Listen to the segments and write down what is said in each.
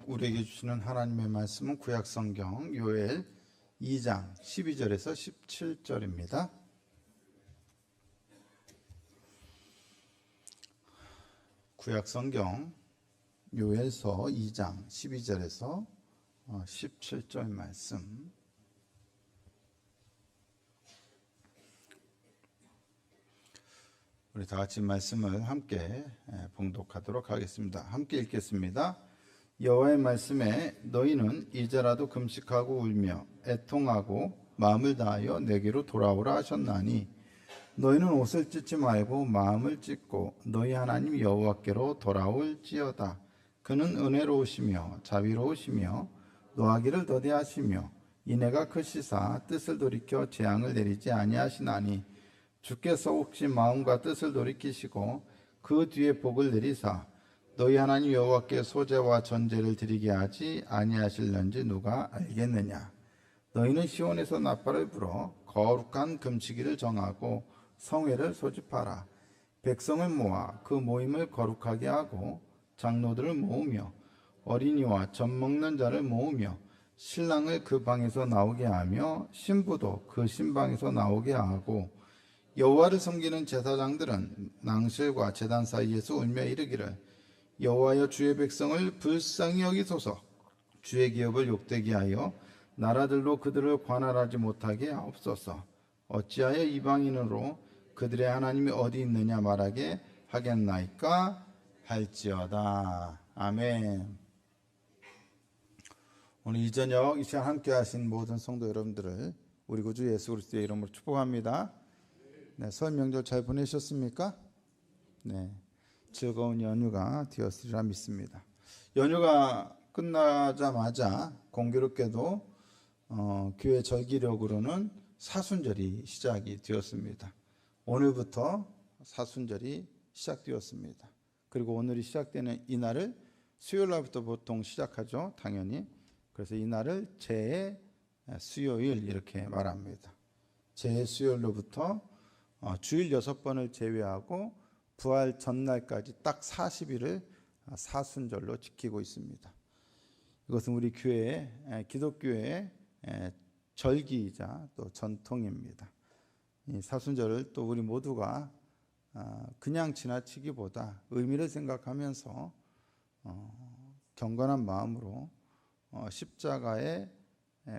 우리에게 주시는 하나님의 말씀은 구약성경 요엘 2장 12절에서 17절입니다. 구약성경 요엘서 2장 12절에서 17절 말씀. 우리 다 같이 말씀을 함께 봉독하도록 하겠습니다. 함께 읽겠습니다. 여호와의 말씀에 너희는 이제라도 금식하고 울며 애통하고 마음을 다하여 내게로 돌아오라 하셨나니 너희는 옷을 찢지 말고 마음을 찢고 너희 하나님 여호와께로 돌아올지어다. 그는 은혜로우시며 자비로우시며 노하기를 더디하시며 인애가 크시사 뜻을 돌이켜 재앙을 내리지 아니하시나니 주께서 혹시 마음과 뜻을 돌이키시고 그 뒤에 복을 내리사 너희 하나님 여호와께 소제와 전제를 드리게 하지 아니하실는지 누가 알겠느냐. 너희는 시온에서 나팔을 불어 거룩한 금식일을 정하고 성회를 소집하라. 백성을 모아 그 모임을 거룩하게 하고 장로들을 모으며 어린이와 젖 먹는 자를 모으며 신랑을 그 방에서 나오게 하며 신부도 그 신방에서 나오게 하고 여호와를 섬기는 제사장들은 낭실과 제단 사이에서 울며 이르기를 여호와여 주의 백성을 불쌍히 여기소서. 주의 기업을 욕되게 하여 나라들로 그들을 관할하지 못하게 하옵소서. 어찌하여 이방인으로 그들의 하나님이 어디 있느냐 말하게 하겠나이까 할지어다. 아멘. 오늘 이 저녁 이 시간 함께 하신 모든 성도 여러분들을 우리 구주 예수 그리스도의 이름으로 축복합니다. 네, 설 명절 잘 보내셨습니까? 네, 즐거운 연휴가 되었으리라 믿습니다. 연휴가 끝나자마자 공교롭게도 교회 절기력으로는 사순절이 시작이 되었습니다. 오늘부터 사순절이 시작되었습니다. 그리고 오늘이 시작되는 이날을 수요일 날부터 보통 시작하죠, 당연히. 그래서 이날을 제 수요일 이렇게 말합니다. 제 수요일로부터 주일 6번을 제외하고 부활 전날까지 딱 40일을 사순절로 지키고 있습니다. 이것은 우리 교회, 기독교의 절기이자 또 전통입니다. 이 사순절을 또 우리 모두가 그냥 지나치기보다 의미를 생각하면서 경건한 마음으로 십자가의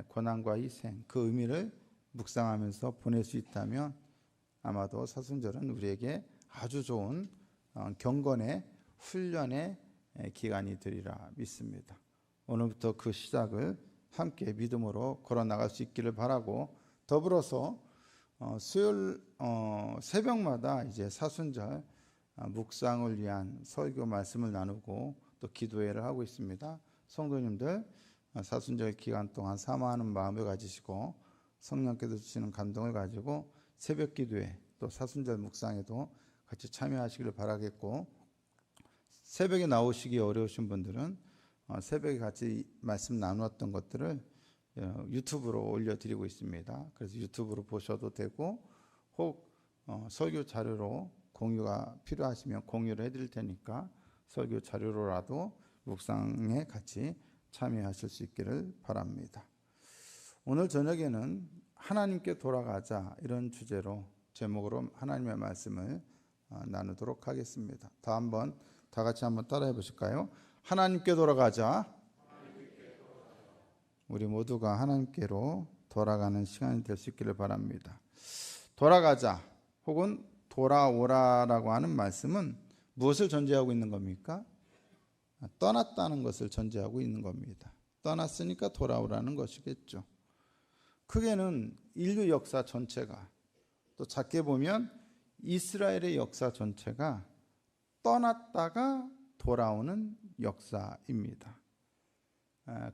고난과 희생, 그 의미를 묵상하면서 보낼 수 있다면 아마도 사순절은 우리에게 아주 좋은 경건의 훈련의 기간이 되리라 믿습니다. 오늘부터 그 시작을 함께 믿음으로 걸어나갈 수 있기를 바라고, 더불어서 수요일 새벽마다 이제 사순절 묵상을 위한 설교 말씀을 나누고 또 기도회를 하고 있습니다. 성도님들 사순절 기간 동안 사모하는 마음을 가지시고 성령께서 주시는 감동을 가지고 새벽 기도회 또 사순절 묵상에도 같이 참여하시기를 바라겠고, 새벽에 나오시기 어려우신 분들은 새벽에 같이 말씀 나누었던 것들을 유튜브로 올려드리고 있습니다. 그래서 유튜브로 보셔도 되고, 혹 설교 자료로 공유가 필요하시면 공유를 해드릴 테니까 설교 자료로라도 묵상에 같이 참여하실 수 있기를 바랍니다. 오늘 저녁에는 하나님께 돌아가자, 이런 주제로 제목으로 하나님의 말씀을 나누도록 하겠습니다. 다 같이 한번 따라해 보실까요? 하나님께 돌아가자. 우리 모두가 하나님께로 돌아가는 시간이 될 수 있기를 바랍니다. 돌아가자 혹은 돌아오라라고 하는 말씀은 무엇을 전제하고 있는 겁니까? 떠났다는 것을 전제하고 있는 겁니다. 떠났으니까 돌아오라는 것이겠죠. 크게는 인류 역사 전체가, 또 작게 보면 이스라엘의 역사 전체가 떠났다가 돌아오는 역사입니다.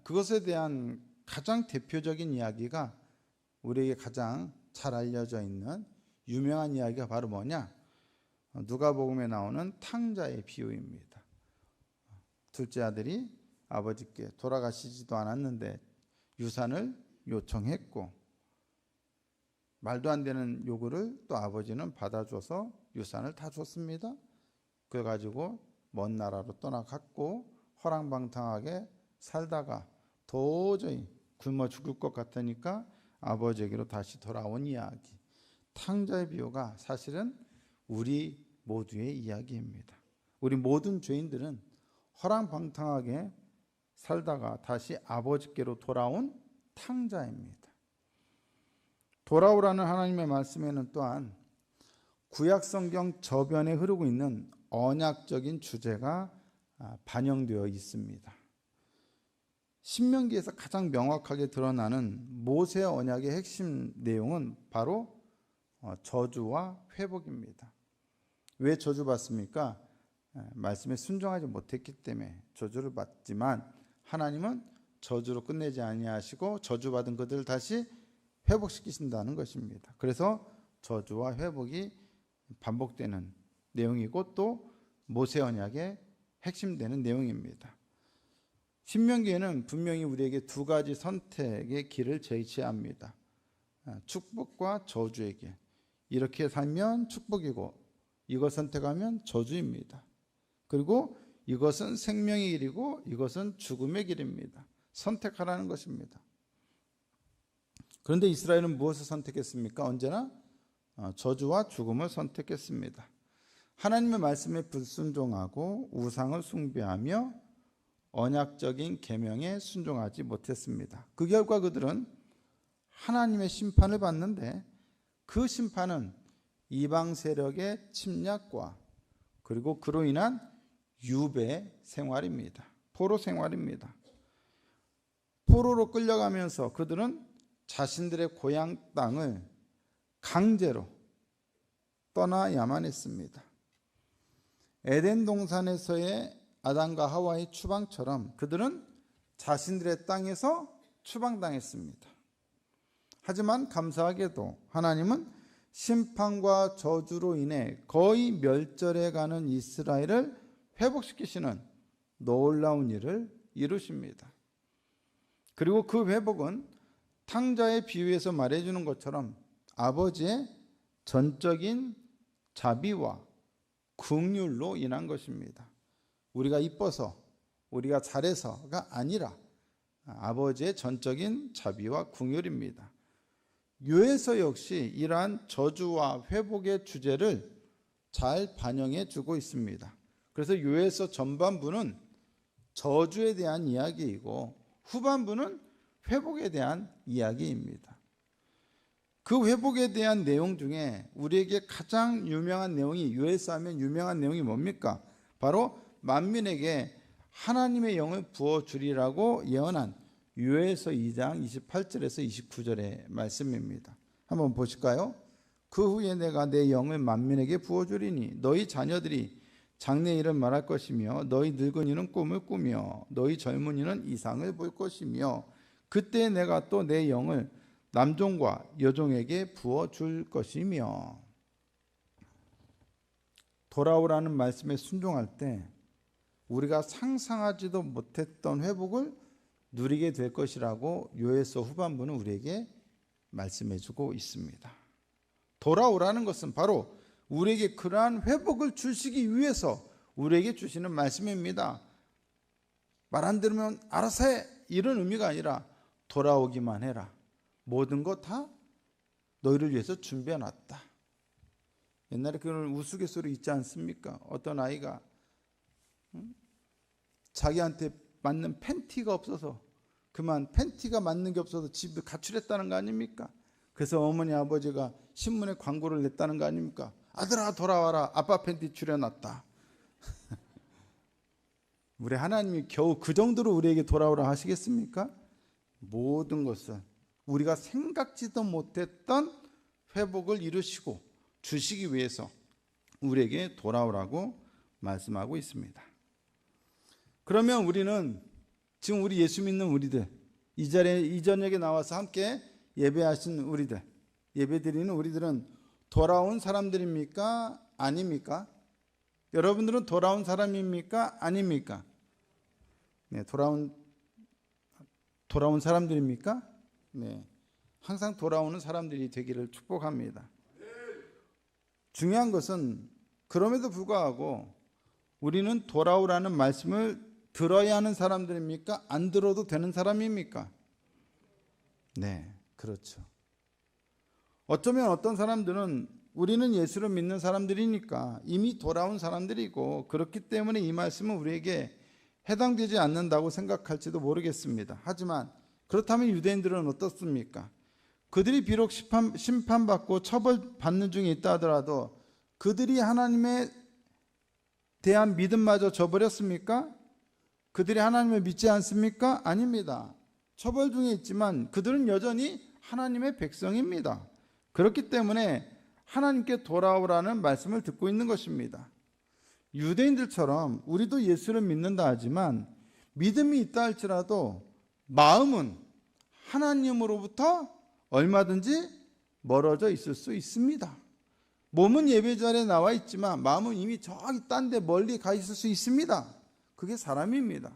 그것에 대한 가장 대표적인 이야기가, 우리에게 가장 잘 알려져 있는 유명한 이야기가 바로 뭐냐? 누가복음에 나오는 탕자의 비유입니다. 둘째 아들이 아버지께 돌아가시지도 않았는데 유산을 요청했고, 말도 안 되는 요구를 또 아버지는 받아줘서 유산을 다 줬습니다. 그래가지고 먼 나라로 떠나갔고, 허랑방탕하게 살다가 도저히 굶어 죽을 것 같으니까 아버지에게로 다시 돌아온 이야기. 탕자의 비유가 사실은 우리 모두의 이야기입니다. 우리 모든 죄인들은 허랑방탕하게 살다가 다시 아버지께로 돌아온 탕자입니다. 돌아오라는 하나님의 말씀에는 또한 구약성경 저변에 흐르고 있는 언약적인 주제가 반영되어 있습니다. 신명기에서 가장 명확하게 드러나는 모세 언약의 핵심 내용은 바로 저주와 회복입니다. 왜 저주받습니까? 말씀에 순종하지 못했기 때문에 저주를 받지만 하나님은 저주로 끝내지 아니하시고 저주받은 그들을 다시 회복시키신다는 것입니다. 그래서 저주와 회복이 반복되는 내용이고 또 모세 언약의 핵심되는 내용입니다. 신명기에는 분명히 우리에게 두 가지 선택의 길을 제시합니다. 축복과 저주의 길. 이렇게 살면 축복이고 이것 선택하면 저주입니다. 그리고 이것은 생명의 길이고 이것은 죽음의 길입니다. 선택하라는 것입니다. 그런데 이스라엘은 무엇을 선택했습니까? 언제나 저주와 죽음을 선택했습니다. 하나님의 말씀에 불순종하고 우상을 숭배하며 언약적인 계명에 순종하지 못했습니다. 그 결과 그들은 하나님의 심판을 받는데 그 심판은 이방 세력의 침략과 그리고 그로 인한 유배 생활입니다. 포로 생활입니다. 포로로 끌려가면서 그들은 자신들의 고향 땅을 강제로 떠나야만 했습니다. 에덴 동산에서의 아담과 하와의 추방처럼 그들은 자신들의 땅에서 추방당했습니다. 하지만 감사하게도 하나님은 심판과 저주로 인해 거의 멸절해가는 이스라엘을 회복시키시는 놀라운 일을 이루십니다. 그리고 그 회복은 탕자의 비유에서 말해주는 것처럼 아버지의 전적인 자비와 긍휼로 인한 것입니다. 우리가 이뻐서 우리가 잘해서가 아니라 아버지의 전적인 자비와 긍휼입니다. 요에서 역시 이러한 저주와 회복의 주제를 잘 반영해 주고 있습니다. 그래서 요에서 전반부는 저주에 대한 이야기이고 후반부는 회복에 대한 이야기입니다. 그 회복에 대한 내용 중에 우리에게 가장 유명한 내용이 요에서 하면 유명한 내용이 뭡니까? 바로 만민에게 하나님의 영을 부어주리라고 예언한 요에서 2장 28절에서 29절의 말씀입니다. 한번 보실까요? 그 후에 내가 내 영을 만민에게 부어주리니 너희 자녀들이 장래일을 말할 것이며 너희 늙은이는 꿈을 꾸며 너희 젊은이는 이상을 볼 것이며 그때 내가 또 내 영을 남종과 여종에게 부어줄 것이며. 돌아오라는 말씀에 순종할 때 우리가 상상하지도 못했던 회복을 누리게 될 것이라고 요에서 후반부는 우리에게 말씀해 주고 있습니다. 돌아오라는 것은 바로 우리에게 그러한 회복을 주시기 위해서 우리에게 주시는 말씀입니다. 말 안 들으면 알아서 해, 이런 의미가 아니라 돌아오기만 해라. 모든 것 다 너희를 위해서 준비해 놨다. 옛날에 그런 우스갯소리 있지 않습니까? 어떤 아이가 자기한테 맞는 팬티가 없어서 그만 팬티가 맞는 게 없어서 집에 가출했다는 거 아닙니까? 그래서 어머니 아버지가 신문에 광고를 냈다는 거 아닙니까? 아들아 돌아와라, 아빠 팬티 추려놨다. 우리 하나님이 겨우 그 정도로 우리에게 돌아오라 하시겠습니까? 모든 것은 우리가 생각지도 못했던 회복을 이루시고 주시기 위해서 우리에게 돌아오라고 말씀하고 있습니다. 그러면 우리는 지금 우리 예수 믿는 우리들, 이 자리에 이 저녁에 나와서 함께 예배하신 우리들, 예배드리는 우리들은 돌아온 사람들입니까? 아닙니까? 여러분들은 돌아온 사람입니까? 아닙니까? 네, 돌아온 사람들입니까? 네, 항상 돌아오는 사람들이 되기를 축복합니다. 중요한 것은 그럼에도 불구하고 우리는 돌아오라는 말씀을 들어야 하는 사람들입니까? 안 들어도 되는 사람입니까? 네, 그렇죠. 어쩌면 어떤 사람들은 우리는 예수를 믿는 사람들이니까 이미 돌아온 사람들이고 그렇기 때문에 이 말씀은 우리에게 해당되지 않는다고 생각할지도 모르겠습니다. 하지만 그렇다면 유대인들은 어떻습니까? 그들이 비록 심판받고 처벌받는 중에 있다 하더라도 그들이 하나님에 대한 믿음마저 저버렸습니까? 그들이 하나님을 믿지 않습니까? 아닙니다. 처벌 중에 있지만 그들은 여전히 하나님의 백성입니다. 그렇기 때문에 하나님께 돌아오라는 말씀을 듣고 있는 것입니다. 유대인들처럼 우리도 예수를 믿는다 하지만 믿음이 있다 할지라도 마음은 하나님으로부터 얼마든지 멀어져 있을 수 있습니다. 몸은 예배 자리에 나와 있지만 마음은 이미 저기 딴 데 멀리 가 있을 수 있습니다. 그게 사람입니다.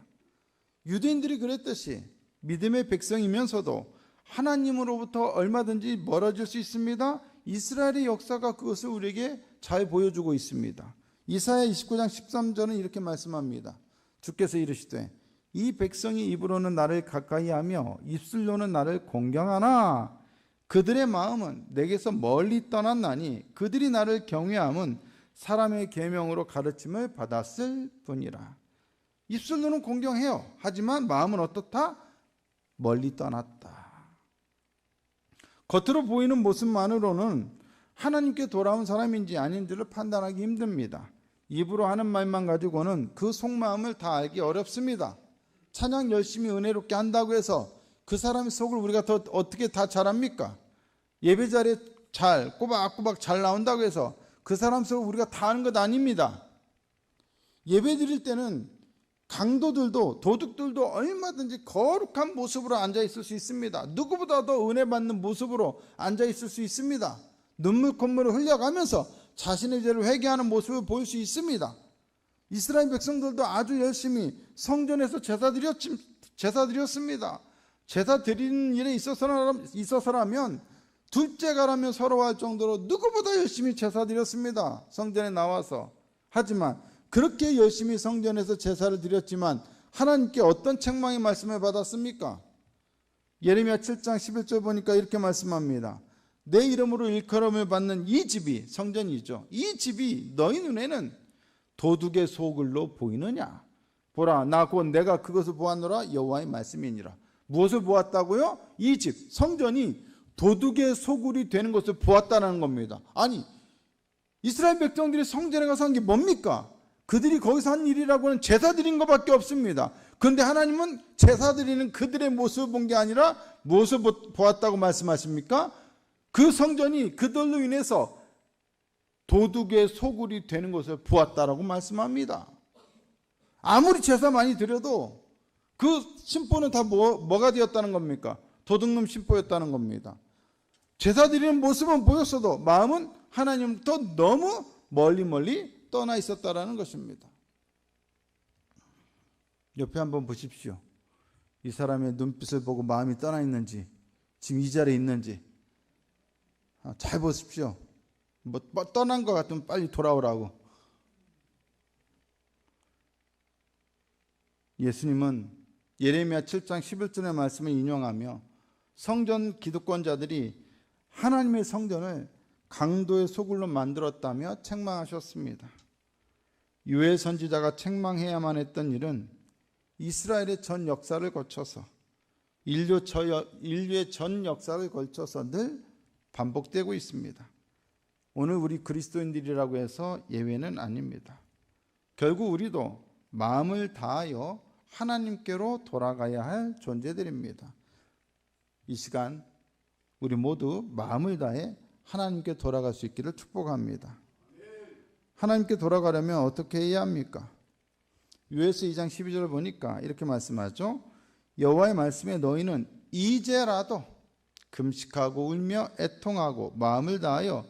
유대인들이 그랬듯이 믿음의 백성이면서도 하나님으로부터 얼마든지 멀어질 수 있습니다. 이스라엘의 역사가 그것을 우리에게 잘 보여주고 있습니다. 이사야 29장 13절은 이렇게 말씀합니다. 주께서 이르시되 이 백성이 입으로는 나를 가까이하며 입술로는 나를 공경하나 그들의 마음은 내게서 멀리 떠났나니 그들이 나를 경외함은 사람의 계명으로 가르침을 받았을 뿐이라. 입술로는 공경해요. 하지만 마음은 어떻다? 멀리 떠났다. 겉으로 보이는 모습만으로는 하나님께 돌아온 사람인지 아닌지를 판단하기 힘듭니다. 입으로 하는 말만 가지고는 그 속마음을 다 알기 어렵습니다. 찬양 열심히 은혜롭게 한다고 해서 그 사람의 속을 우리가 더 어떻게 다 잘 압니까? 예배 자리에 잘 꼬박꼬박 잘 나온다고 해서 그 사람 속을 우리가 다 아는 것 아닙니다. 예배 드릴 때는 강도들도 도둑들도 얼마든지 거룩한 모습으로 앉아 있을 수 있습니다. 누구보다도 은혜 받는 모습으로 앉아 있을 수 있습니다. 눈물 콧물을 흘려가면서 자신의 죄를 회개하는 모습을 보일 수 있습니다. 이스라엘 백성들도 아주 열심히 성전에서 제사 드렸습니다. 제사 드리는 일에 있어서라면 둘째가라면 서러워할 정도로 누구보다 열심히 제사 드렸습니다. 성전에 나와서. 하지만 그렇게 열심히 성전에서 제사를 드렸지만 하나님께 어떤 책망의 말씀을 받았습니까? 예레미야 7장 11절 보니까 이렇게 말씀합니다. 내 이름으로 일컬음을 받는 이 집이, 성전이죠, 이 집이 너희 눈에는 도둑의 소굴로 보이느냐? 보라, 나 곧 내가 그것을 보았노라. 여호와의 말씀이니라. 무엇을 보았다고요? 이 집, 성전이 도둑의 소굴이 되는 것을 보았다는 겁니다. 아니, 이스라엘 백성들이 성전에 가서 한 게 뭡니까? 그들이 거기서 한 일이라고는 제사 드린 것밖에 없습니다. 그런데 하나님은 제사 드리는 그들의 모습을 본 게 아니라 무엇을 보았다고 말씀하십니까? 그 성전이 그들로 인해서 도둑의 소굴이 되는 것을 보았다라고 말씀합니다. 아무리 제사 많이 드려도 그 심보는 다 뭐가 되었다는 겁니까? 도둑놈 심보였다는 겁니다. 제사 드리는 모습은 보였어도 마음은 하나님부터 너무 멀리 떠나 있었다라는 것입니다. 옆에 한번 보십시오. 이 사람의 눈빛을 보고 마음이 떠나 있는지, 지금 이 자리에 있는지 잘 보십시오. 뭐 떠난 것 같으면 빨리 돌아오라고. 예수님은 예레미야 7장 11절의 말씀을 인용하며 성전 기득권자들이 하나님의 성전을 강도의 소굴로 만들었다며 책망하셨습니다. 유해 선지자가 책망해야만 했던 일은 이스라엘의 전 역사를 거쳐서 인류의 전 역사를 걸쳐서 늘 반복되고 있습니다. 오늘 우리 그리스도인들이라고 해서 예외는 아닙니다. 결국 우리도 마음을 다하여 하나님께로 돌아가야 할 존재들입니다. 이 시간 우리 모두 마음을 다해 하나님께 돌아갈 수 있기를 축복합니다. 하나님께 돌아가려면 어떻게 해야 합니까? 요에스 2장 12절을 보니까 이렇게 말씀하죠. 여호와의 말씀에 너희는 이제라도 금식하고 울며 애통하고 마음을 다하여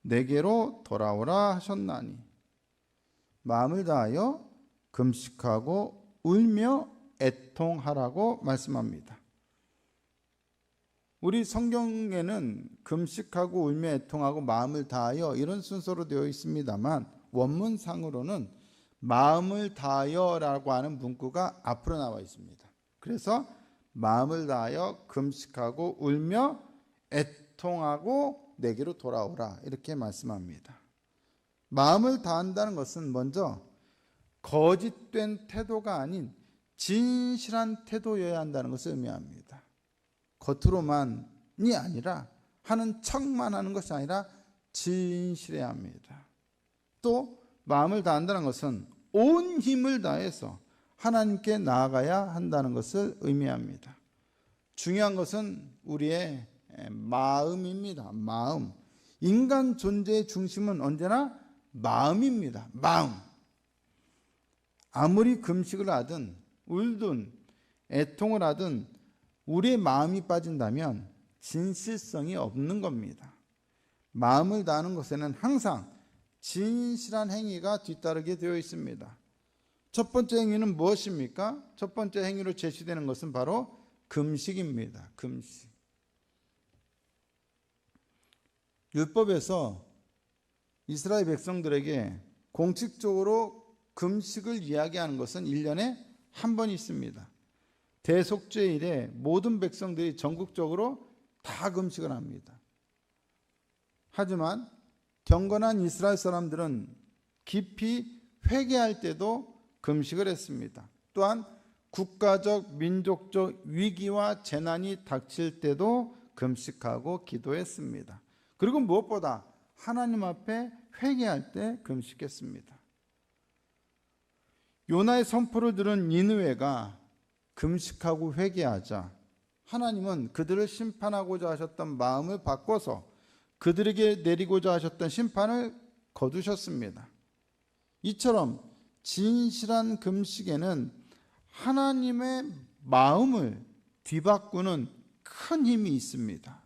내게로 돌아오라 하셨나니. 마음을 다하여 금식하고 울며 애통하라고 말씀합니다. 우리 성경에는 금식하고 울며 애통하고 마음을 다하여 이런 순서로 되어 있습니다만 원문상으로는 마음을 다하여라고 하는 문구가 앞으로 나와 있습니다. 그래서 마음을 다하여 금식하고 울며 애통하고 내게로 돌아오라 이렇게 말씀합니다. 마음을 다한다는 것은 먼저 거짓된 태도가 아닌 진실한 태도여야 한다는 것을 의미합니다. 겉으로만이 아니라 하는 척만 하는 것이 아니라 진실해야 합니다. 또 마음을 다한다는 것은 온 힘을 다해서 하나님께 나아가야 한다는 것을 의미합니다. 중요한 것은 우리의 마음입니다. 마음. 인간 존재의 중심은 언제나 마음입니다. 마음. 아무리 금식을 하든 울든 애통을 하든 우리의 마음이 빠진다면 진실성이 없는 겁니다. 마음을 다하는 것에는 항상 진실한 행위가 뒤따르게 되어 있습니다. 첫 번째 행위는 무엇입니까? 첫 번째 행위로 제시되는 것은 바로 금식입니다. 금식. 율법에서 이스라엘 백성들에게 공식적으로 금식을 이야기하는 것은 1년에 한 번 있습니다. 대속죄일에 모든 백성들이 전국적으로 다 금식을 합니다. 하지만 경건한 이스라엘 사람들은 깊이 회개할 때도 금식을 했습니다. 또한 국가적, 민족적 위기와 재난이 닥칠 때도 금식하고 기도했습니다. 그리고 무엇보다 하나님 앞에 회개할 때 금식했습니다. 요나의 선포를 들은 니느웨가 금식하고 회개하자 하나님은 그들을 심판하고자 하셨던 마음을 바꿔서 그들에게 내리고자 하셨던 심판을 거두셨습니다. 이처럼 진실한 금식에는 하나님의 마음을 뒤바꾸는 큰 힘이 있습니다.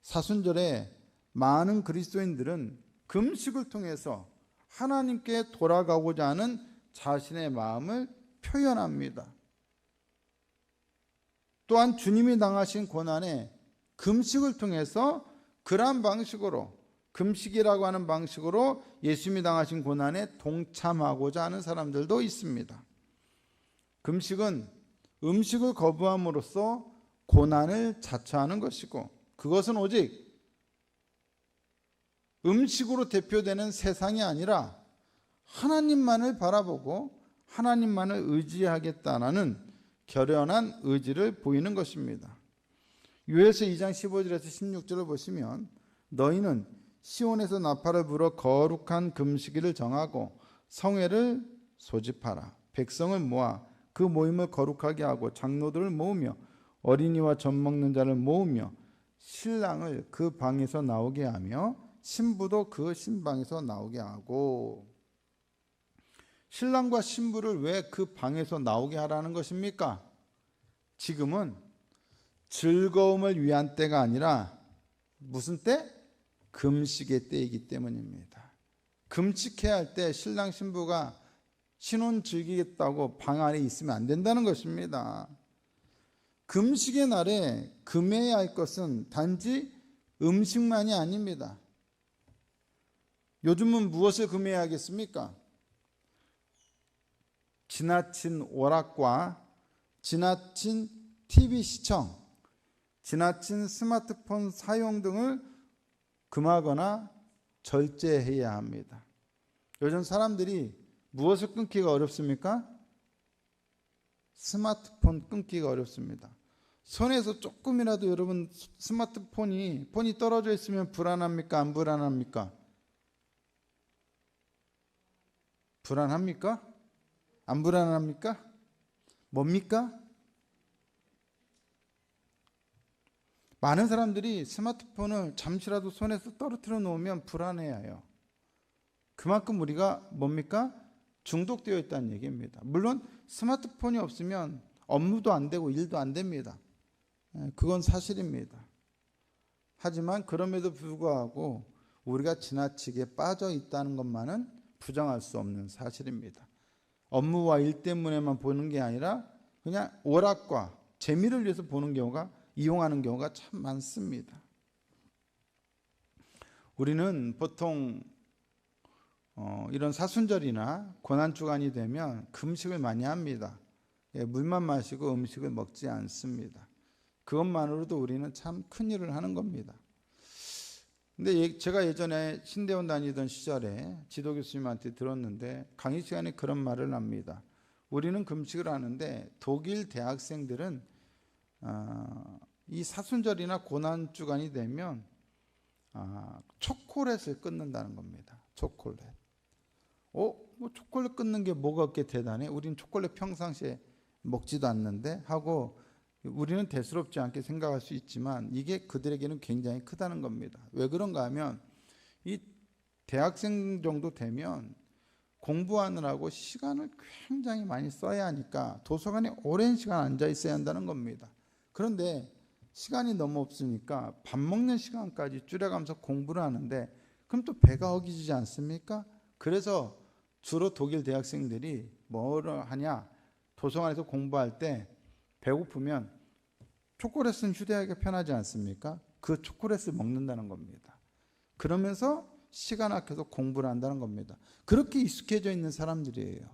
사순절에 많은 그리스도인들은 금식을 통해서 하나님께 돌아가고자 하는 자신의 마음을 표현합니다. 또한 주님이 당하신 고난에 금식을 통해서 그러한 방식으로 금식이라고 하는 방식으로 예수님이 당하신 고난에 동참하고자 하는 사람들도 있습니다. 금식은 음식을 거부함으로써 고난을 자처하는 것이고 그것은 오직 음식으로 대표되는 세상이 아니라 하나님만을 바라보고 하나님만을 의지하겠다는 결연한 의지를 보이는 것입니다. 요에서 2장 15절에서 16절을 보시면 너희는 시온에서 나팔을 불어 거룩한 금식일을 정하고 성회를 소집하라. 백성을 모아 그 모임을 거룩하게 하고 장로들을 모으며 어린이와 젖 먹는 자를 모으며 신랑을 그 방에서 나오게 하며 신부도 그 신방에서 나오게 하고. 신랑과 신부를 왜 그 방에서 나오게 하라는 것입니까? 지금은 즐거움을 위한 때가 아니라 무슨 때? 금식의 때이기 때문입니다. 금식해야 할 때 신랑 신부가 신혼 즐기겠다고 방 안에 있으면 안 된다는 것입니다. 금식의 날에 금해야 할 것은 단지 음식만이 아닙니다. 요즘은 무엇을 금해야 하겠습니까? 지나친 오락과 지나친 TV 시청, 지나친 스마트폰 사용 등을 금하거나 절제해야 합니다. 요즘 사람들이 무엇을 끊기가 어렵습니까? 스마트폰 끊기가 어렵습니다. 손에서 조금이라도 여러분 스마트폰이 떨어져 있으면 불안합니까? 안 불안합니까? 불안합니까? 안 불안합니까? 뭡니까? 많은 사람들이 스마트폰을 잠시라도 손에서 떨어뜨려 놓으면 불안해해요. 그만큼 우리가 뭡니까? 중독되어 있다는 얘기입니다. 물론 스마트폰이 없으면 업무도 안 되고 일도 안 됩니다. 그건 사실입니다. 하지만 그럼에도 불구하고 우리가 지나치게 빠져 있다는 것만은 부정할 수 없는 사실입니다. 업무와 일 때문에만 보는 게 아니라 그냥 오락과 재미를 위해서 보는 경우가, 이용하는 경우가 참 많습니다. 우리는 보통 이런 사순절이나 고난주간이 되면 금식을 많이 합니다. 물만 마시고 음식을 먹지 않습니다. 그것만으로도 우리는 참 큰일을 하는 겁니다. 근데 제가 예전에 신대원 다니던 시절에 지도 교수님한테 들었는데 강의 시간에 그런 말을 합니다. 우리는 금식을 하는데 독일 대학생들은 이 사순절이나 고난주간이 되면 초콜릿을 끊는다는 겁니다. 초콜릿. 뭐 초콜릿 끊는 게 뭐가 그렇게 대단해? 우린 초콜릿 평상시에 먹지도 않는데 하고 우리는 대수롭지 않게 생각할 수 있지만 이게 그들에게는 굉장히 크다는 겁니다. 왜 그런가 하면 이 대학생 정도 되면 공부하느라고 시간을 굉장히 많이 써야 하니까 도서관에 오랜 시간 앉아 있어야 한다는 겁니다. 그런데 시간이 너무 없으니까 밥 먹는 시간까지 줄여가면서 공부를 하는데 그럼 또 배가 허기지지 않습니까? 그래서 주로 독일 대학생들이 뭐를 하냐? 도서관에서 공부할 때 배고프면 초콜릿은 휴대하기가 편하지 않습니까? 그 초콜릿을 먹는다는 겁니다. 그러면서 시간 아껴서 공부를 한다는 겁니다. 그렇게 익숙해져 있는 사람들이에요.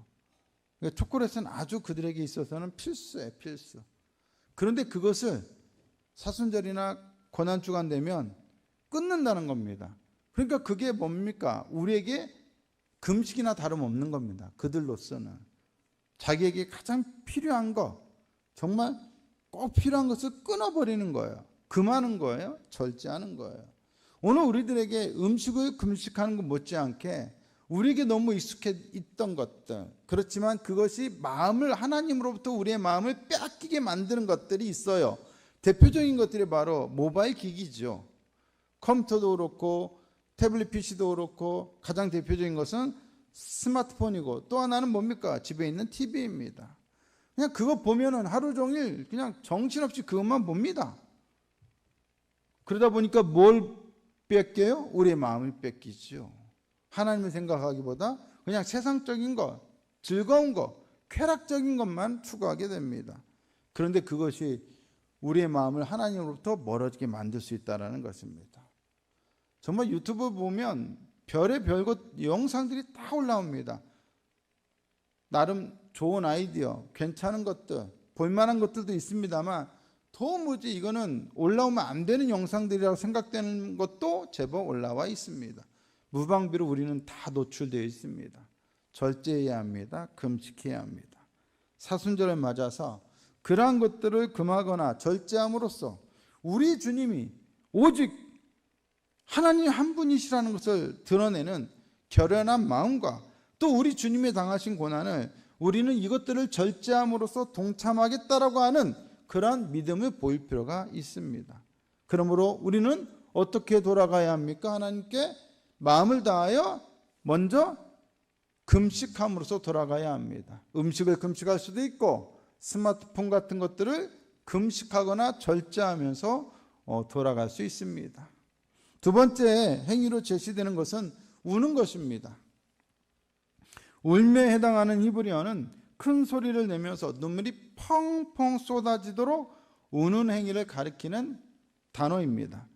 그러니까 초콜릿은 아주 그들에게 있어서는 필수예요, 필수. 그런데 그것을 사순절이나 고난주간 되면 끊는다는 겁니다. 그러니까 그게 뭡니까? 우리에게 금식이나 다름없는 겁니다. 그들로서는 자기에게 가장 필요한 것, 정말 꼭 필요한 것을 끊어버리는 거예요. 금하는 거예요. 절제하는 거예요. 오늘 우리들에게 음식을 금식하는 것 못지않게 우리에게 너무 익숙해 있던 것들, 그렇지만 그것이 마음을 하나님으로부터 우리의 마음을 빼앗기게 만드는 것들이 있어요. 대표적인 것들이 바로 모바일 기기죠. 컴퓨터도 그렇고 태블릿 PC도 그렇고 가장 대표적인 것은 스마트폰이고 또 하나는 뭡니까? 집에 있는 TV입니다. 그냥 그거 보면은 하루 종일 그냥 정신없이 그것만 봅니다. 그러다 보니까 뭘 뺏겨요? 우리의 마음을 뺏기죠. 하나님을 생각하기보다 그냥 세상적인 것, 즐거운 것, 쾌락적인 것만 추구하게 됩니다. 그런데 그것이 우리의 마음을 하나님으로부터 멀어지게 만들 수 있다는 것입니다. 정말 유튜브 보면 별의 별것 영상들이 다 올라옵니다. 나름 좋은 아이디어, 괜찮은 것들, 볼만한 것들도 있습니다만 도무지 이거는 올라오면 안 되는 영상들이라고 생각되는 것도 제법 올라와 있습니다. 무방비로 우리는 다 노출되어 있습니다. 절제해야 합니다. 금식해야 합니다. 사순절을 맞아서 그러한 것들을 금하거나 절제함으로써 우리 주님이 오직 하나님 한 분이시라는 것을 드러내는 결연한 마음과 또 우리 주님이 당하신 고난을 우리는 이것들을 절제함으로써 동참하겠다라고 하는 그러한 믿음을 보일 필요가 있습니다. 그러므로 우리는 어떻게 돌아가야 합니까? 하나님께 마음을 다하여 먼저 금식함으로써 돌아가야 합니다. 음식을 금식할 수도 있고 스마트폰 같은 것들을 금식하거나 절제하면서 돌아갈 수 있습니다. 두 번째 행위로 제시되는 것은 우는 것입니다. 울매에 해당하는 히브리어는 큰 소리를 내면서 눈물이 펑펑 쏟아지도록 우는 행위를 가리키는 단어입니다.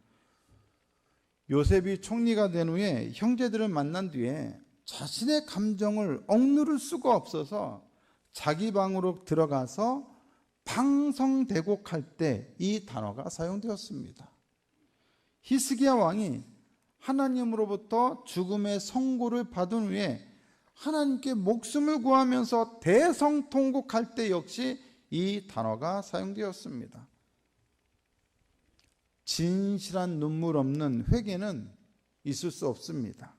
요셉이 총리가 된 후에 형제들을 만난 뒤에 자신의 감정을 억누를 수가 없어서 자기 방으로 들어가서 방성대곡할 때 이 단어가 사용되었습니다. 히스기야 왕이 하나님으로부터 죽음의 선고를 받은 후에 하나님께 목숨을 구하면서 대성통곡할 때 역시 이 단어가 사용되었습니다. 진실한 눈물 없는 회개는 있을 수 없습니다.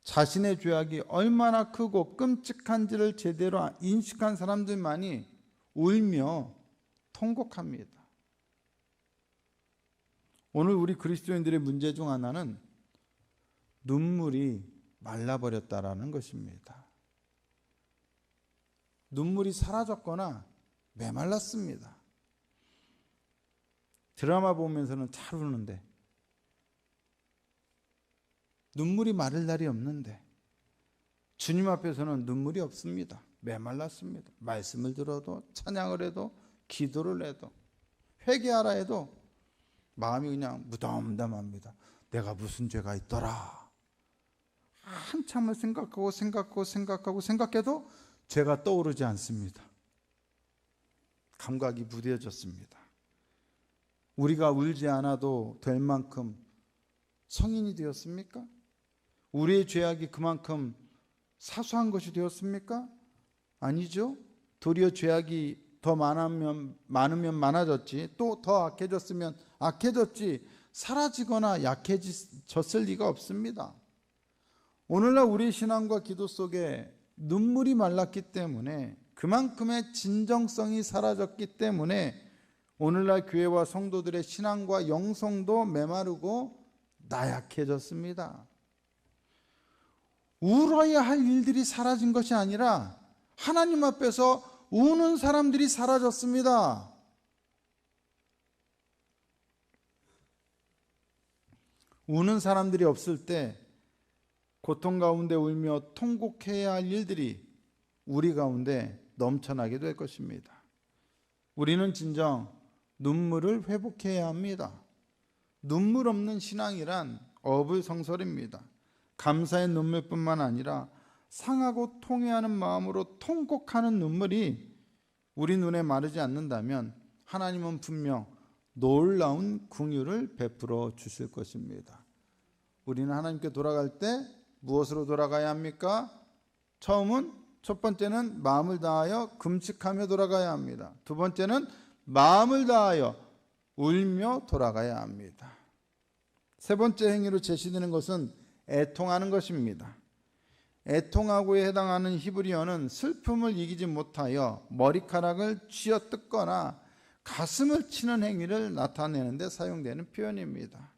자신의 죄악이 얼마나 크고 끔찍한지를 제대로 인식한 사람들만이 울며 통곡합니다. 오늘 우리 그리스도인들의 문제 중 하나는 눈물이 말라버렸다라는 것입니다. 눈물이 사라졌거나 메말랐습니다. 드라마 보면서는 잘 우는데 눈물이 마를 날이 없는데 주님 앞에서는 눈물이 없습니다. 메말랐습니다. 말씀을 들어도 찬양을 해도 기도를 해도 회개하라 해도 마음이 그냥 무덤덤합니다. 내가 무슨 죄가 있더라. 한참을 생각해도 죄가 떠오르지 않습니다. 감각이 무뎌졌습니다. 우리가 울지 않아도 될 만큼 성인이 되었습니까? 우리의 죄악이 그만큼 사소한 것이 되었습니까? 아니죠. 도리어 죄악이 더 많으면 많아졌지, 또 더 악해졌으면 악해졌지, 사라지거나 약해졌을 리가 없습니다. 오늘날 우리 신앙과 기도 속에 눈물이 말랐기 때문에, 그만큼의 진정성이 사라졌기 때문에 오늘날 교회와 성도들의 신앙과 영성도 메마르고 나약해졌습니다. 울어야 할 일들이 사라진 것이 아니라 하나님 앞에서 우는 사람들이 사라졌습니다. 우는 사람들이 없을 때 고통 가운데 울며 통곡해야 할 일들이 우리 가운데 넘쳐나게 될 것입니다. 우리는 진정 눈물을 회복해야 합니다. 눈물 없는 신앙이란 어불성설입니다. 감사의 눈물뿐만 아니라 상하고 통회하는 마음으로 통곡하는 눈물이 우리 눈에 마르지 않는다면 하나님은 분명 놀라운 긍휼을 베풀어 주실 것입니다. 우리는 하나님께 돌아갈 때 무엇으로 돌아가야 합니까? 첫 번째는 마음을 다하여 금식하며 돌아가야 합니다. 두 번째는 마음을 다하여 울며 돌아가야 합니다. 세 번째 행위로 제시되는 것은 애통하는 것입니다. 애통하고에 해당하는 히브리어는 슬픔을 이기지 못하여 머리카락을 쥐어뜯거나 가슴을 치는 행위를 나타내는 데 사용되는 표현입니다.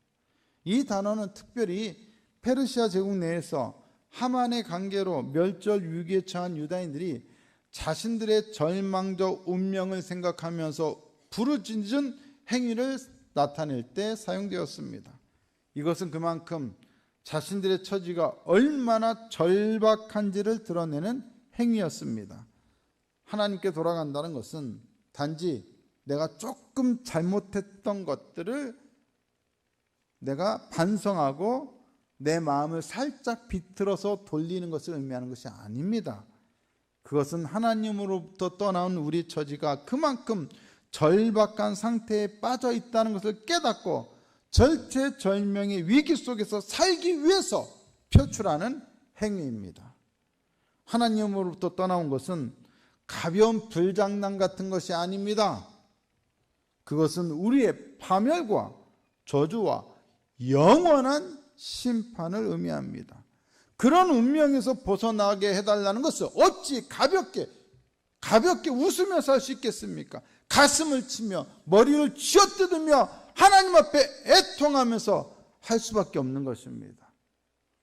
이 단어는 특별히 페르시아 제국 내에서 하만의 관계로 멸절 위기에 처한 유다인들이 자신들의 절망적 운명을 생각하면서 부르짖은 행위를 나타낼 때 사용되었습니다. 이것은 그만큼 자신들의 처지가 얼마나 절박한지를 드러내는 행위였습니다. 하나님께 돌아간다는 것은 단지 내가 조금 잘못했던 것들을 내가 반성하고 내 마음을 살짝 비틀어서 돌리는 것을 의미하는 것이 아닙니다. 그것은 하나님으로부터 떠나온 우리 처지가 그만큼 절박한 상태에 빠져 있다는 것을 깨닫고 절체절명의 위기 속에서 살기 위해서 표출하는 행위입니다. 하나님으로부터 떠나온 것은 가벼운 불장난 같은 것이 아닙니다. 그것은 우리의 파멸과 저주와 영원한 심판을 의미합니다. 그런 운명에서 벗어나게 해달라는 것을 어찌 가볍게 웃으면서 할 수 있겠습니까? 가슴을 치며 머리를 쥐어뜯으며 하나님 앞에 애통하면서 할 수밖에 없는 것입니다.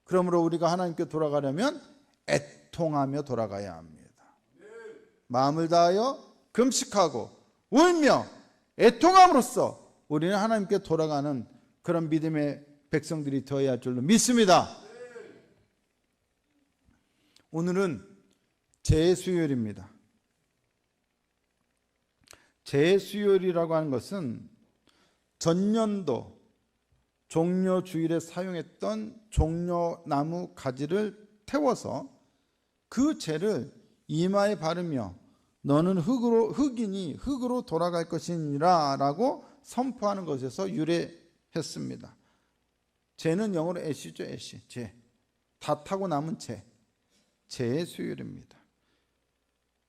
그러므로 우리가 하나님께 돌아가려면 애통하며 돌아가야 합니다. 마음을 다하여 금식하고 울며 애통함으로써 우리는 하나님께 돌아가는 그런 믿음의 백성들이 되어야 할 줄로 믿습니다. 오늘은 재수요일입니다. 재수요일이라고 하는 것은 전년도 종려주일에 사용했던 종려나무 가지를 태워서 그 재를 이마에 바르며 너는 흙이니 흙으로 돌아갈 것이니라 라고 선포하는 것에서 유래했습니다. 재는 영어로 애시죠. 애시, 재. 다 타고 남은 재의 수요일입니다.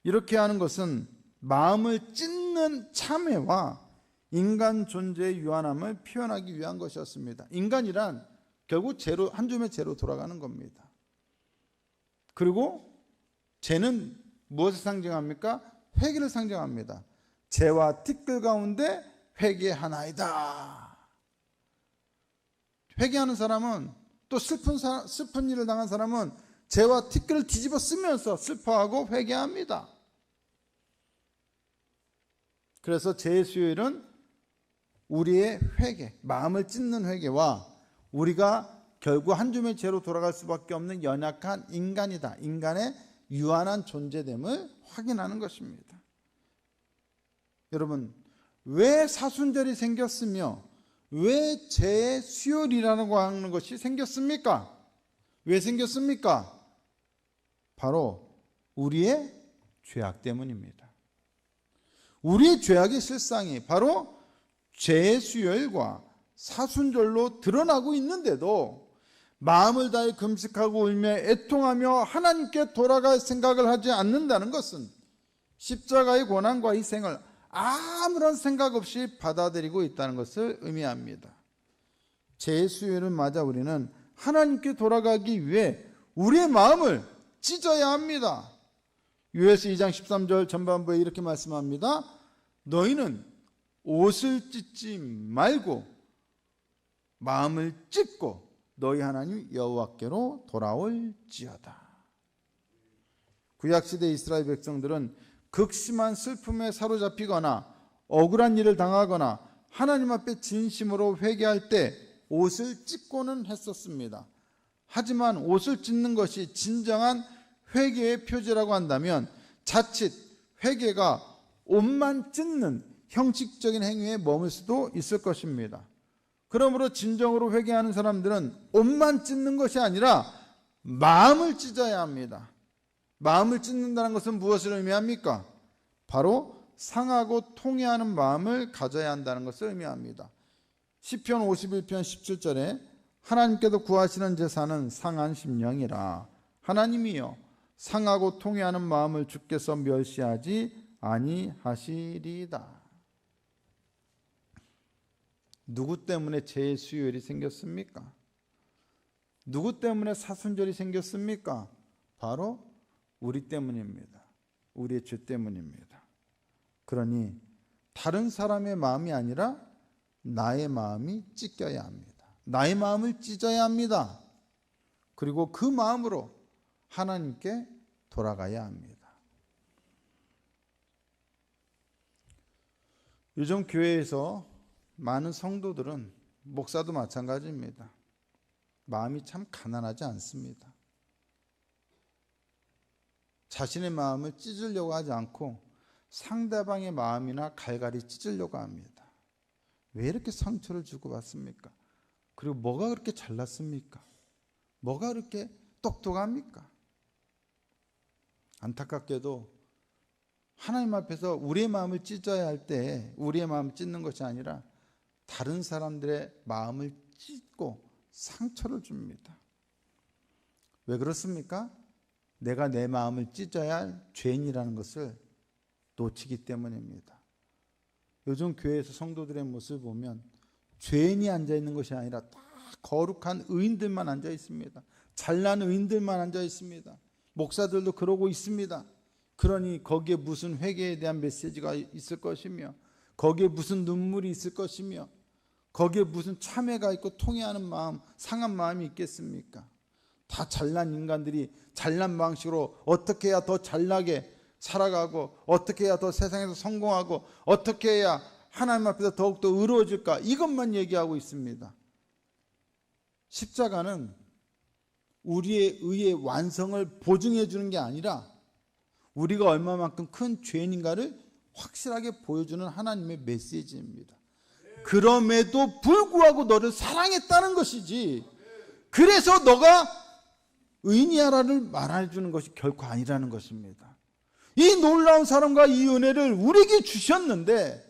이렇게 하는 것은 마음을 찢는 참회와 인간 존재의 유한함을 표현하기 위한 것이었습니다. 인간이란 결국 재로, 한 줌의 재로 돌아가는 겁니다. 그리고 재는 무엇을 상징합니까? 회개를 상징합니다. 재와 티끌 가운데 회개하나이다. 회개하는 사람은, 또 슬픈 일을 당한 사람은 재와 티끌을 뒤집어 쓰면서 슬퍼하고 회개합니다. 그래서 재의 수요일은 우리의 회개, 마음을 찢는 회개와 우리가 결국 한 줌의 죄로 돌아갈 수밖에 없는 연약한 인간이다, 인간의 유한한 존재됨을 확인하는 것입니다. 여러분, 왜 사순절이 생겼으며 왜 재의 수요일이라고 하는 것이 생겼습니까? 왜 생겼습니까? 바로 우리의 죄악 때문입니다. 우리의 죄악의 실상이 바로 죄의 수혈과 사순절로 드러나고 있는데도 마음을 다해 금식하고 울며 애통하며 하나님께 돌아갈 생각을 하지 않는다는 것은 십자가의 고난과 희생을 아무런 생각 없이 받아들이고 있다는 것을 의미합니다. 죄의 수혈을 맞아 우리는 하나님께 돌아가기 위해 우리의 마음을 찢어야 합니다. 요에스 2장 13절 전반부에 이렇게 말씀합니다. 너희는 옷을 찢지 말고 마음을 찢고 너희 하나님 여호와께로 돌아올지어다. 구약시대 이스라엘 백성들은 극심한 슬픔에 사로잡히거나 억울한 일을 당하거나 하나님 앞에 진심으로 회개할 때 옷을 찢고는 했었습니다. 하지만 옷을 찢는 것이 진정한 회개의 표지라고 한다면 자칫 회개가 옷만 찢는 형식적인 행위에 머물 수도 있을 것입니다. 그러므로 진정으로 회개하는 사람들은 옷만 찢는 것이 아니라 마음을 찢어야 합니다. 마음을 찢는다는 것은 무엇을 의미합니까? 바로 상하고 통회하는 마음을 가져야 한다는 것을 의미합니다. 시편 51편 17절에 하나님께서 구하시는 제사는 상한 심령이라. 하나님이여 상하고 통회하는 마음을 주께서 멸시하지 아니하시리이다. 누구 때문에 죄의 수요일이 생겼습니까? 누구 때문에 사순절이 생겼습니까? 바로 우리 때문입니다. 우리의 죄 때문입니다. 그러니 다른 사람의 마음이 아니라 나의 마음이 찢겨야 합니다. 나의 마음을 찢어야 합니다. 그리고 그 마음으로 하나님께 돌아가야 합니다. 요즘 교회에서 많은 성도들은, 목사도 마찬가지입니다, 마음이 참 가난하지 않습니다. 자신의 마음을 찢으려고 하지 않고 상대방의 마음이나 갈갈이 찢으려고 합니다. 왜 이렇게 상처를 주고받습니까? 그리고 뭐가 그렇게 잘났습니까? 뭐가 그렇게 똑똑합니까? 안타깝게도 하나님 앞에서 우리의 마음을 찢어야 할 때 우리의 마음을 찢는 것이 아니라 다른 사람들의 마음을 찢고 상처를 줍니다. 왜 그렇습니까? 내가 내 마음을 찢어야 할 죄인이라는 것을 놓치기 때문입니다. 요즘 교회에서 성도들의 모습을 보면 죄인이 앉아있는 것이 아니라 다 거룩한 의인들만 앉아 있습니다. 잘난 의인들만 앉아 있습니다. 목사들도 그러고 있습니다. 그러니 거기에 무슨 회개에 대한 메시지가 있을 것이며, 거기에 무슨 눈물이 있을 것이며, 거기에 무슨 참회가 있고 통회하는 마음, 상한 마음이 있겠습니까? 다 잘난 인간들이 잘난 방식으로 어떻게 해야 더 잘나게 살아가고, 어떻게 해야 더 세상에서 성공하고, 어떻게 해야 하나님 앞에서 더욱더 의로워질까, 이것만 얘기하고 있습니다. 십자가는 우리의 의의 완성을 보증해 주는 게 아니라 우리가 얼마만큼 큰 죄인인가를 확실하게 보여주는 하나님의 메시지입니다. 그럼에도 불구하고 너를 사랑했다는 것이지, 그래서 너가 의인이야라를 말해주는 것이 결코 아니라는 것입니다. 이 놀라운 사랑과 이 은혜를 우리에게 주셨는데,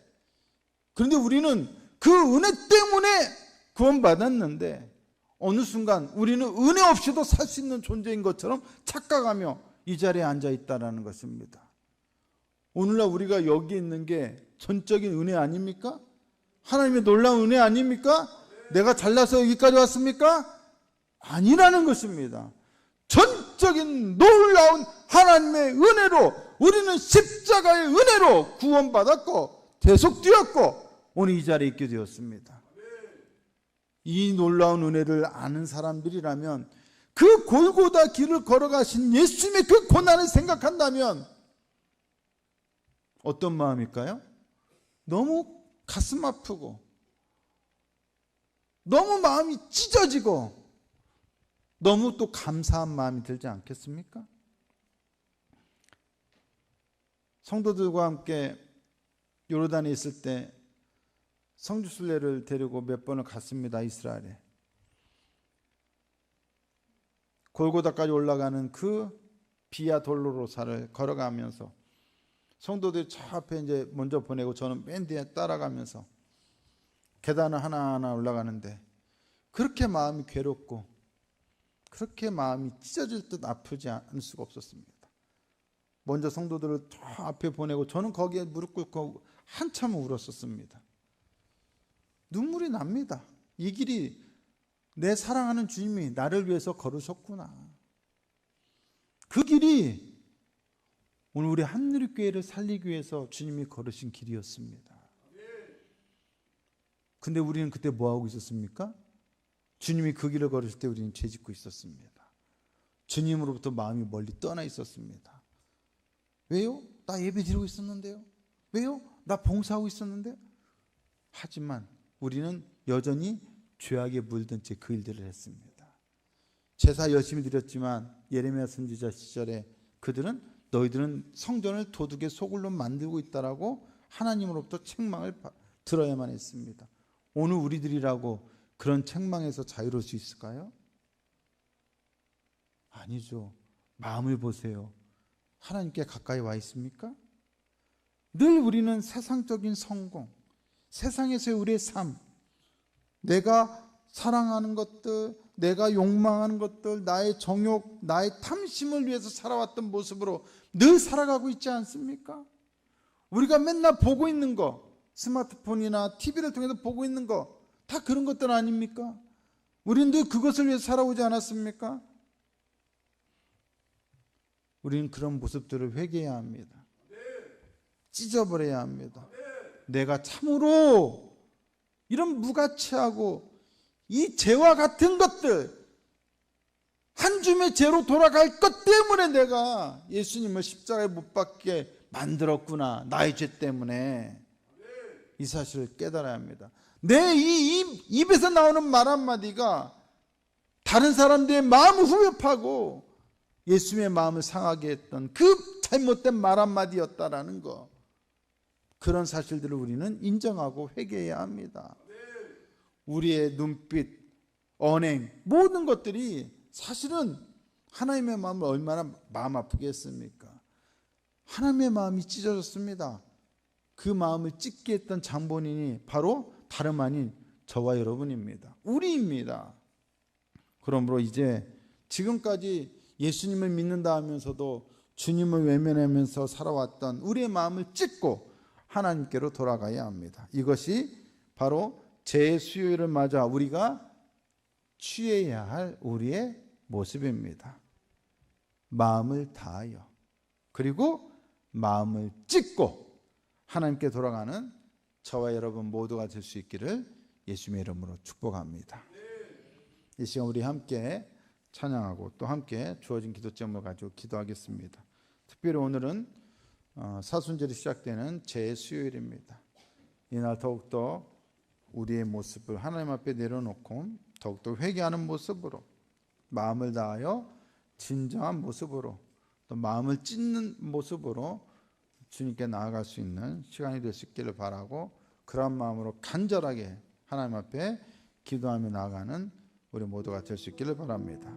그런데 우리는 그 은혜 때문에 구원받았는데 어느 순간 우리는 은혜 없이도 살 수 있는 존재인 것처럼 착각하며 이 자리에 앉아 있다는 것입니다. 오늘날 우리가 여기 있는 게 전적인 은혜 아닙니까? 하나님의 놀라운 은혜 아닙니까? 내가 잘나서 여기까지 왔습니까? 아니라는 것입니다. 전적인 놀라운 하나님의 은혜로 우리는 십자가의 은혜로 구원받았고 대속되었고 오늘 이 자리에 있게 되었습니다. 이 놀라운 은혜를 아는 사람들이라면 그 골고다 길을 걸어가신 예수님의 그 고난을 생각한다면 어떤 마음일까요? 너무 가슴 아프고 너무 마음이 찢어지고 너무 또 감사한 마음이 들지 않겠습니까? 성도들과 함께 요르단에 있을 때 성지순례를 데리고 몇 번을 갔습니다. 이스라엘에. 골고다까지 올라가는 그 비아 돌로로사를 걸어가면서 성도들이 저 앞에 이제 먼저 보내고 저는 맨 뒤에 따라가면서 계단을 하나하나 올라가는데 그렇게 마음이 괴롭고 그렇게 마음이 찢어질 듯 아프지 않을 수가 없었습니다. 먼저 성도들을 저 앞에 보내고 저는 거기에 무릎 꿇고 한참 울었었습니다. 눈물이 납니다. 이 길이 내 사랑하는 주님이 나를 위해서 걸으셨구나. 그 길이 오늘 우리 한누리교회를 살리기 위해서 주님이 걸으신 길이었습니다. 근데 우리는 그때 뭐하고 있었습니까? 주님이 그 길을 걸으실 때 우리는 죄짓고 있었습니다. 주님으로부터 마음이 멀리 떠나 있었습니다. 왜요? 나 예배 드리고 있었는데요. 왜요? 나 봉사하고 있었는데. 하지만 우리는 여전히 죄악에 물든 채 그 일들을 했습니다. 제사 열심히 드렸지만 예레미야 선지자 시절에 그들은 너희들은 성전을 도둑의 소굴로 만들고 있다라고 하나님으로부터 책망을 들어야만 했습니다. 오늘 우리들이라고 그런 책망에서 자유로울 수 있을까요? 아니죠. 마음을 보세요. 하나님께 가까이 와 있습니까? 늘 우리는 세상적인 성공, 세상에서의 우리의 삶, 내가 사랑하는 것들, 내가 욕망하는 것들, 나의 정욕, 나의 탐심을 위해서 살아왔던 모습으로 늘 살아가고 있지 않습니까? 우리가 맨날 보고 있는 거, 스마트폰이나 TV를 통해서 보고 있는 거 다 그런 것들 아닙니까? 우리는 늘 그것을 위해서 살아오지 않았습니까? 우리는 그런 모습들을 회개해야 합니다. 찢어버려야 합니다. 내가 참으로 이런 무가치하고 이 죄와 같은 것들, 한 줌의 죄로 돌아갈 것 때문에 내가 예수님을 십자가에 못 박게 만들었구나. 나의 죄 때문에. 이 사실을 깨달아야 합니다. 내 이 입에서 나오는 말 한마디가 다른 사람들의 마음을 후벼파고 예수님의 마음을 상하게 했던 그 잘못된 말 한마디였다라는 거, 그런 사실들을 우리는 인정하고 회개해야 합니다. 우리의 눈빛, 언행, 모든 것들이 사실은 하나님의 마음을 얼마나 마음 아프게 했습니까? 하나님의 마음이 찢어졌습니다. 그 마음을 찢게 했던 장본인이 바로 다름 아닌 저와 여러분입니다. 우리입니다. 그러므로 이제 지금까지 예수님을 믿는다 하면서도 주님을 외면하면서 살아왔던 우리의 마음을 찢고 하나님께로 돌아가야 합니다. 이것이 바로 죄의 수요일을 맞아 우리가 취해야 할 우리의 모습입니다. 마음을 다하여, 그리고 마음을 찢고 하나님께 돌아가는 저와 여러분 모두가 될 수 있기를 예수님의 이름으로 축복합니다. 이 시간 우리 함께 찬양하고 또 함께 주어진 기도점을 가지고 기도하겠습니다. 특별히 오늘은 사순절이 시작되는 제수요일입니다. 이날 더욱더 우리의 모습을 하나님 앞에 내려놓고 더욱더 회개하는 모습으로, 마음을 다하여 진정한 모습으로, 또 마음을 찢는 모습으로 주님께 나아갈 수 있는 시간이 될 수 있기를 바라고, 그런 마음으로 간절하게 하나님 앞에 기도하며 나아가는 우리 모두가 될 수 있기를 바랍니다.